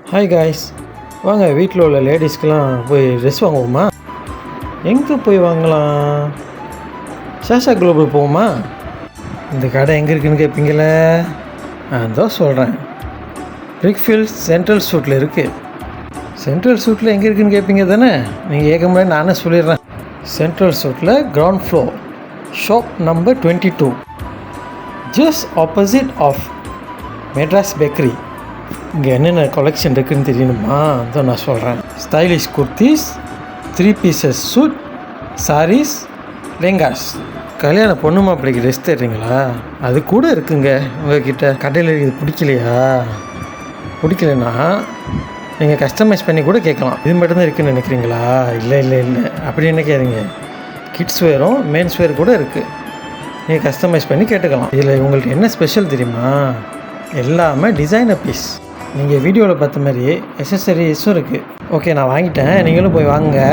Hi guys, வாங்க வீட்டில் உள்ள லேடிஸ்க்கெலாம் போய் ட்ரெஸ் வாங்குவோமா? எங்கே போய் வாங்கலாம்? சாஷா குளோபல் போவோமா? இந்த கடை எங்கே இருக்குதுன்னு கேட்பீங்களே, நான் தான் சொல்கிறேன். பிரிக்ஃபீல்ட் சென்ட்ரல் ஸ்ட்ரீட்டில் இருக்குது. சென்ட்ரல் ஸ்ட்ரீட்டில் எங்கே இருக்குதுன்னு கேட்பீங்க தானே? நீங்கள் கேட்க முடியாது, நானே சொல்லிடுறேன். சென்ட்ரல் ஸ்ட்ரீட்டில் ground floor, shop number 22, just opposite of Madras bakery. இங்கே என்னென்ன கலெக்ஷன் இருக்குதுன்னு தெரியணுமா? அதான் நான் சொல்கிறேன். Stylish kurtis, 3 pieces suit, saris, lehengas. கல்யாண பொண்ணு மாப்பிள்ளைக்கு ட்ரெஸ் தர்றீங்களா? அது கூட இருக்குங்க உங்கள்கிட்ட. கடையில் இது பிடிக்கலையா? பிடிக்கலன்னா நீங்கள் கஸ்டமைஸ் பண்ணி கூட கேட்கலாம். இது மட்டும்தான் இருக்குதுன்னு நினைக்கிறீங்களா? இல்லை இல்லை இல்லை, அப்படி நினைக்காதீங்க. கிட்ஸ் வேரும் மென்ஸ் வேர் கூட இருக்குது. நீங்கள் கஸ்டமைஸ் பண்ணி கேட்டுக்கலாம். இதில் உங்களுக்கு என்ன ஸ்பெஷல் தெரியுமா? எல்லாமே டிசைனர் பீஸ். நீங்கள் வீடியோவில் பார்த்த மாதிரி எக்ஸசரிஸும் இருக்குது. ஓகே, நான் வாங்கிட்டேன், நீங்களும் போய் வாங்குங்க.